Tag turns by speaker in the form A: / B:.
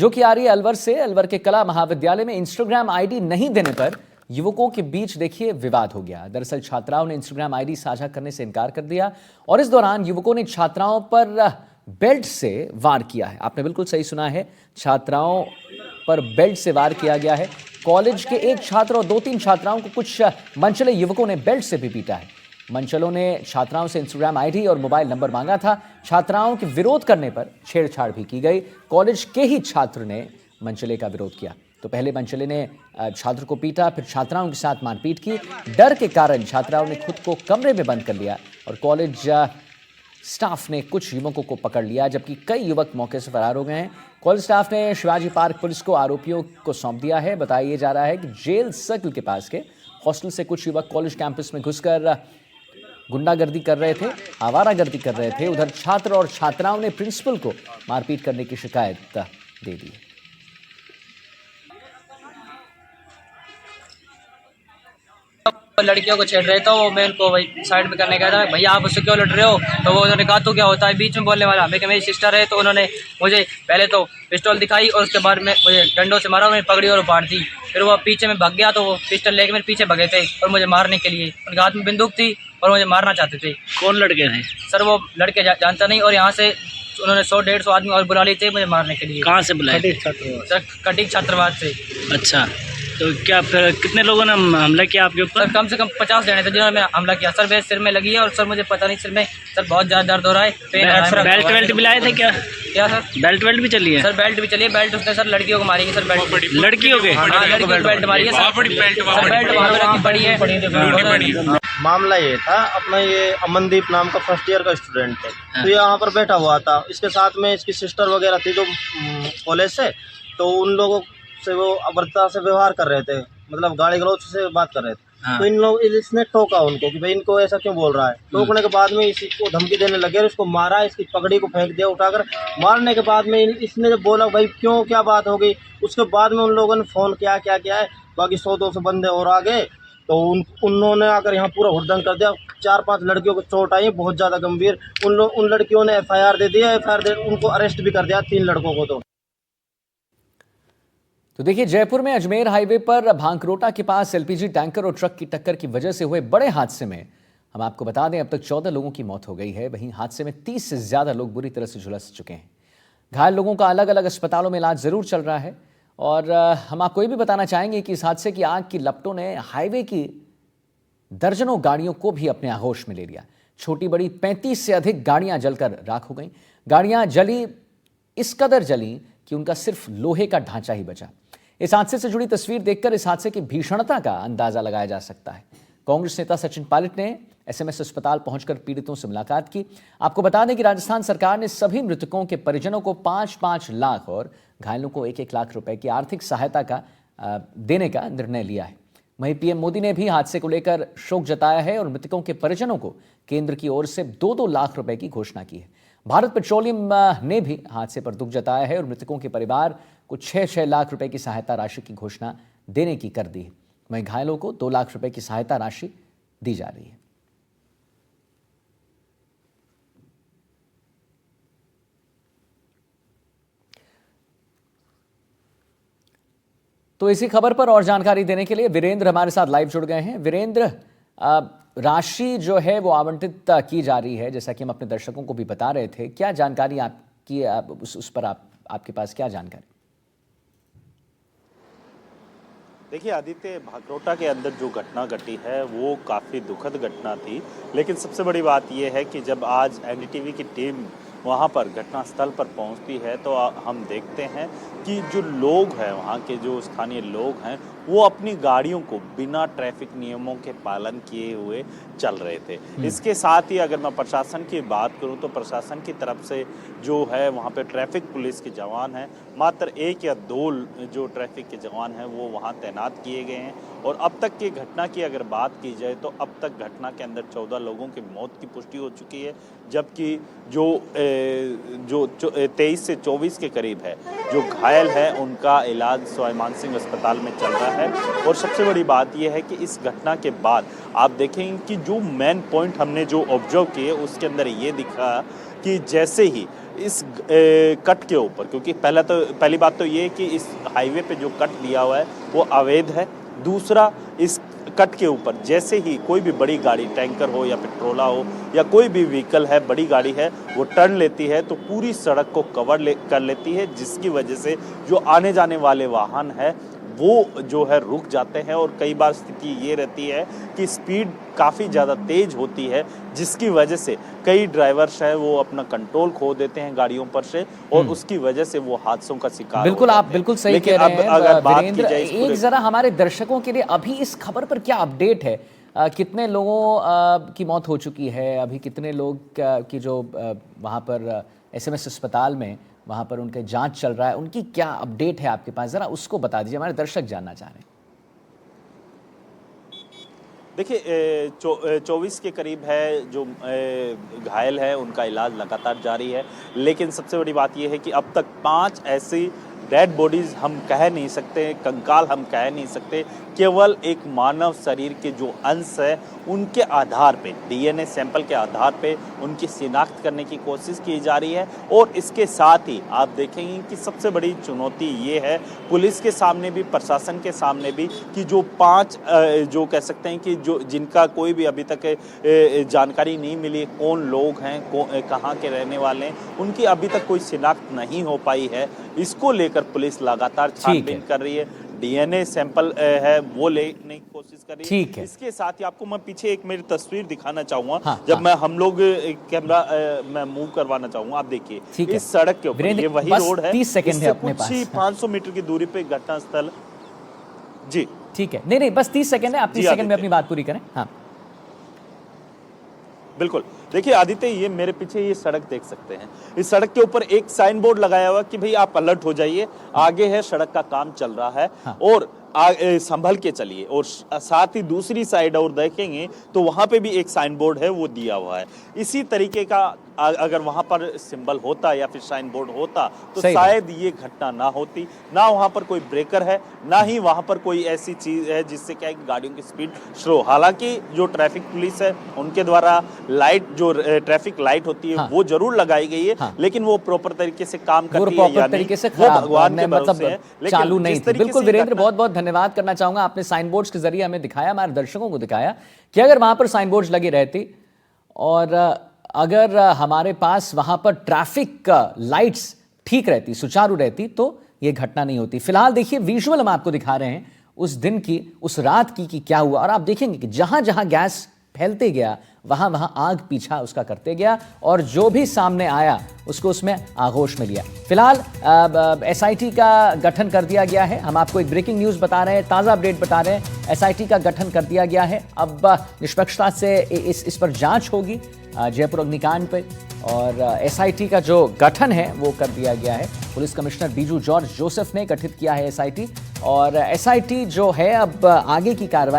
A: जो कि आ रही है अलवर से। अलवर के कला महाविद्यालय में इंस्टाग्राम आईडी नहीं देने पर युवकों के बीच देखिए विवाद हो गया। दरअसल छात्राओं ने इंस्टाग्राम आईडी साझा करने से इनकार कर दिया और इस दौरान युवकों ने छात्राओं पर बेल्ट से वार किया है। आपने बिल्कुल सही सुना है, छात्राओं पर बेल्ट से वार किया गया है। कॉलेज के एक छात्र और 2-3 छात्राओं को कुछ मनचले युवकों ने बेल्ट से भी पीटा है। मनचलों ने छात्राओं से इंस्टाग्राम आईडी और मोबाइल नंबर मांगा था। छात्राओं के विरोध करने पर छेड़छाड़ भी की गई। कॉलेज के ही छात्र ने मनचले का विरोध किया तो पहले मनचले ने छात्र को पीटा, फिर छात्राओं के साथ मारपीट की। डर के कारण छात्राओं ने खुद को कमरे में बंद कर लिया और कॉलेज स्टाफ ने कुछ युवकों को पकड़ लिया, जबकि कई युवक मौके से फरार हो गए हैं। कॉलेज स्टाफ ने शिवाजी पार्क पुलिस को आरोपियों को सौंप दिया है। बताया जा रहा है कि जेल सर्कल के पास के हॉस्टल से कुछ युवक कॉलेज कैंपस में घुसकर गुंडागर्दी कर रहे थे, आवारागर्दी कर रहे थे। उधर छात्र और छात्राओं ने प्रिंसिपल को मारपीट करने की शिकायत दे दी।
B: लड़कियों को छेड़ रहे थे, वो मैं उनको वही साइड में करने गया था। भैया आप उससे क्यों लड़ रहे हो? तो वो उन्होंने कहा तो क्या होता है, बीच में बोलने वाला। मैं मेरी सिस्टर है, तो उन्होंने मुझे पहले तो पिस्टल दिखाई और उसके बाद में मुझे डंडों से मारा, मैंने पकड़ी और बांट दी। फिर वो पीछे में भाग गया, तो वो पिस्टल लेके मेरे पीछे भगे थे और मुझे मारने के लिए। उनके हाथ में बंदूक थी और मुझे मारना चाहते थे।
C: कौन लड़के थे
B: सर वो लड़के जानता नहीं, और यहाँ से उन्होंने 100-150 आदमी और बुला लिए थे मुझे मारने के लिए।
C: कहाँ से बुलाए?
B: सर कटिक छात्रावास से।
C: अच्छा, तो क्या फिर कितने लोगों ने हमला किया आपके ऊपर?
B: सर कम से कम 50 जने थे जिन्होंने हमला किया। सर मेरे सिर में लगी है और सर मुझे पता नहीं, सिर में सर बहुत ज़्यादा दर्द हो रहा है।
C: बेल्ट वेल्ट भी लाए थे क्या?
B: क्या सर?
C: बेल्ट वेल्ट भी चली है?
B: सर बेल्ट भी चली है। बेल्ट उसने सर लड़कियों को मारी है सर। बेल्ट
C: लड़कियों के?
B: हाँ, लड़कियों को बेल्ट मारी है सर। बेल्ट वहाँ पे रखी पड़ी है।
D: मामला ये था, अपना ये अमनदीप नाम का फर्स्ट ईयर का स्टूडेंट है। तो ये यहाँ पर बैठा हुआ था, इसके साथ में इसकी सिस्टर वगैरह थी जो कॉलेज से। तो उन लोगों से वो अभद्रता से व्यवहार कर रहे थे, मतलब गाली गलौज से बात कर रहे थे।
C: हाँ।
D: तो इन लोग इसने टोका उनको कि भाई इनको ऐसा क्यों बोल रहा है। टोकने के बाद में इसी को धमकी देने लगे और इसको मारा, इसकी पगड़ी को फेंक दिया उठाकर। मारने के बाद में इसने जब बोला भाई क्यों, क्या बात हो गई, उसके बाद में उन लोगों ने फ़ोन किया क्या क्या है, बाकी 100-200 बंदे और आ गए। तो उन्होंने आकर यहाँ पूरा हुड़दंग कर दिया। 4-5 लड़कियों को चोट आई, बहुत ज़्यादा गंभीर। उन लड़कियों ने FIR दे दिया। FIR दे उनको अरेस्ट भी कर दिया, 3 लड़कों को।
A: तो देखिए, जयपुर में अजमेर हाईवे पर भांकरोटा के पास LPG टैंकर और ट्रक की टक्कर की वजह से हुए बड़े हादसे में हम आपको बता दें अब तक 14 लोगों की मौत हो गई है। वहीं हादसे में 30 से ज्यादा लोग बुरी तरह से झुलस चुके हैं। घायल लोगों का अलग अलग अस्पतालों में इलाज जरूर चल रहा है। और हम आपको ये भी बताना चाहेंगे कि इस हादसे की आग की लपटों ने हाईवे की दर्जनों गाड़ियों को भी अपने आगोश में ले लिया। छोटी बड़ी 35 से अधिक गाड़ियां जलकर राख हो गईं। गाड़ियां जली, इस कदर जली कि उनका सिर्फ लोहे का ढांचा ही बचा। इस हादसे से जुड़ी तस्वीर देखकर इस हादसे की भीषणता का अंदाजा लगाया जा सकता है। कांग्रेस नेता सचिन पायलट ने SMS अस्पताल पहुंचकर पीड़ितों से मुलाकात की। आपको बता दें कि राजस्थान सरकार ने सभी मृतकों के परिजनों को 5-5 लाख और घायलों को 1-1 लाख रुपए की आर्थिक सहायता का देने का निर्णय लिया है। वहीं PM मोदी ने भी हादसे को लेकर शोक जताया है और मृतकों के परिजनों को केंद्र की ओर से 2-2 लाख रुपए की घोषणा की है। भारत पेट्रोलियम ने भी हादसे पर दुख जताया है और मृतकों के परिवार को 6-6 लाख रुपए की सहायता राशि की घोषणा देने की कर दी है। वहीं घायलों को 2 लाख रुपए की सहायता राशि दी जा रही है। तो इसी खबर पर और जानकारी देने के लिए वीरेंद्र हमारे साथ लाइव जुड़ गए हैं। वीरेंद्र, राशि जो है वो आवंटित की जा रही है, जैसा कि हम अपने दर्शकों को भी बता रहे थे। क्या जानकारी आपकी उस पर आपके पास क्या जानकारी?
E: देखिए आदित्य, भांकरोटा के अंदर जो घटना घटी है वो काफ़ी दुखद घटना थी। लेकिन सबसे बड़ी बात यह है कि जब आज NDTV की टीम वहाँ पर घटनास्थल पर पहुँचती है तो हम देखते हैं कि जो लोग हैं, वहाँ के जो स्थानीय लोग हैं, वो अपनी गाड़ियों को बिना ट्रैफिक नियमों के पालन किए हुए चल रहे थे। इसके साथ ही अगर मैं प्रशासन की बात करूं तो प्रशासन की तरफ से जो है वहाँ पे ट्रैफिक पुलिस के जवान हैं, मात्र 1 या 2 जो ट्रैफिक के जवान हैं वो वहाँ तैनात किए गए हैं। और अब तक की घटना की अगर बात की जाए तो अब तक घटना के अंदर 14 लोगों की मौत की पुष्टि हो चुकी है, जबकि जो 23 से 24 के करीब है जो घायल है उनका इलाज सवाई मानसिंह अस्पताल में चल रहा है। और सबसे बड़ी बात यह है कि इस घटना के बाद आप देखेंगे कि जो मेन पॉइंट हमने जो ऑब्जर्व किए उसके अंदर ये दिखा कि जैसे ही इस कट के ऊपर, क्योंकि पहली बात तो ये है कि इस हाईवे पे जो कट दिया हुआ है वो अवैध है। दूसरा, इस कट के ऊपर जैसे ही कोई भी बड़ी गाड़ी, टैंकर हो या पेट्रोला हो या कोई भी व्हीकल है, बड़ी गाड़ी है, वो टर्न लेती है तो पूरी सड़क को कर लेती है, जिसकी वजह से जो आने जाने वाले वाहन है वो जो है रुक जाते हैं। और कई बार स्थिति ये रहती है कि स्पीड काफ़ी ज़्यादा तेज होती है, जिसकी वजह से कई ड्राइवर्स हैं वो अपना कंट्रोल खो देते हैं गाड़ियों पर से, और उसकी वजह से वो हादसों का शिकार
A: बिल्कुल,
E: हो
A: आप
E: जाते हैं।
A: बिल्कुल सही
E: लेकिन
A: कह रहे हैं।
E: अगर बात की
A: वीरेंद्र,
E: जाए इस
A: एक
E: पूरे-
A: जरा हमारे दर्शकों के लिए अभी इस खबर पर क्या अपडेट है? कितने लोगों की मौत हो चुकी है? अभी कितने लोग की जो वहाँ पर एसएमएस अस्पताल में वहाँ पर उनके जांच चल रहा है, उनकी क्या अपडेट है आपके पास? जरा उसको बता दीजिए, हमारे दर्शक जानना चाह रहे हैं।
E: देखिए, 24 के करीब है जो घायल है, उनका इलाज लगातार जारी है। लेकिन सबसे बड़ी बात यह है कि अब तक 5 ऐसी डेड बॉडीज़ हम कह नहीं सकते, कंकाल हम कह नहीं सकते, केवल एक मानव शरीर के जो अंश है उनके आधार पे, डीएनए सैंपल के आधार पे उनकी शिनाख्त करने की कोशिश की जा रही है। और इसके साथ ही आप देखेंगे कि सबसे बड़ी चुनौती ये है पुलिस के सामने भी, प्रशासन के सामने भी, कि जो 5 जो कह सकते हैं कि जो जिनका कोई भी अभी तक जानकारी नहीं मिली, कौन लोग हैं, कहाँ के रहने वाले हैं, उनकी अभी तक कोई शिनाख्त नहीं हो पाई है। इसको लेकर पुलिस लगातार छानबीन कर रही है, डीएनए सैंपल है वो लेने की कोशिश कर रही है।
A: ठीक है।
E: इसके साथ ही आपको मैं पीछे एक मेरी तस्वीर दिखाना चाहूंगा।
A: हाँ,
E: जब
A: हाँ।
E: मैं हम लोग कैमरा मैं मूव करवाना चाहूंगा। आप देखिए
A: ठीक है।
E: इस सड़क के ऊपर,
A: वीरेंद्र,
E: ये वही
A: बस
E: रोड है,
A: 30 सेकंड है
E: इससे
A: अपने
E: कुछ ही
A: पास।
E: 500 मीटर की दूरी पे घटनास्थल। जी
A: ठीक है, नहीं, बस 30 सेकंड है, आप 30
E: जी,
A: सेकंड में
E: आदित्य।
A: अपनी बात पूरी करें। हाँ,
E: बिल्कुल। देखिए आदित्य, ये मेरे पीछे ये सड़क देख सकते हैं। इस सड़क के ऊपर एक साइन बोर्ड लगाया हुआ कि भाई आप अलर्ट हो जाइए, आगे है, सड़क का काम चल रहा है।
A: हाँ।
E: और संभल के चलिए। और साथ ही दूसरी साइड और देखेंगे तो वहां पे भी एक साइन बोर्ड है, वो दिया हुआ है। इसी तरीके का अगर वहां पर सिंबल होता या फिर साइन बोर्ड होता तो
A: सही
E: शायद ये घटना ना होती। ना वहां पर कोई ब्रेकर है, ना ही वहां पर कोई ऐसी चीज है जिससे क्या है कि गाड़ियों की स्पीड स्लो। हालांकि जो ट्रैफिक पुलिस है उनके द्वारा लाइट, जो ट्रैफिक लाइट होती है,
A: हाँ।
E: वो जरूर लगाई गई है।
A: हाँ।
E: लेकिन वो प्रॉपर तरीके से काम
A: वो
E: करती है या
A: प्रॉपर
E: नहीं,
A: तरीके से
E: वो
A: खराब,
E: भगवान के भरोसे
A: मतलब
E: है। लेकिन
A: चालू नहीं
E: जिस
A: थी।
E: तरीके
A: बिल्कुल
E: से ये
A: वीरेंद्र,
E: घटना-
A: बहुत बहुत धन्यवाद करना चाहूंगा। आपने साइन बोर्ड्स के जरिए हमें दिखाया, हमारे दर्शकों को दिखाया कि अगर वहां पर साइन बोर्ड्स लगे रहते और अगर हमारे पास वहां पर ट्रैफिक लाइट्स ठीक रहती, सुचारू रहती, तो ये घटना नहीं होती। फिलहाल देखिए विजुअल हम आपको दिखा रहे हैं उस दिन की, उस रात की कि क्या हुआ। और आप देखेंगे कि जहां जहां गैस फैलते गया वहां वहां आग पीछा उसका करते गया, और जो भी सामने आया उसको उसमें आगोश में लिया। फिलहाल एसआईटी का गठन कर दिया गया है। हम आपको एक ब्रेकिंग न्यूज़ बता रहे हैं, ताज़ा अपडेट बता रहे हैं। एसआईटी का गठन कर दिया गया है। अब निष्पक्षता से इस पर जांच होगी जयपुर अग्निकांड पे, और एसआईटी का जो गठन है वो कर दिया गया है। Police commissioner Biju George Joseph ने गठित किया है एसआईटी, और एसआईटी जो है अब आगे की कार्रवाई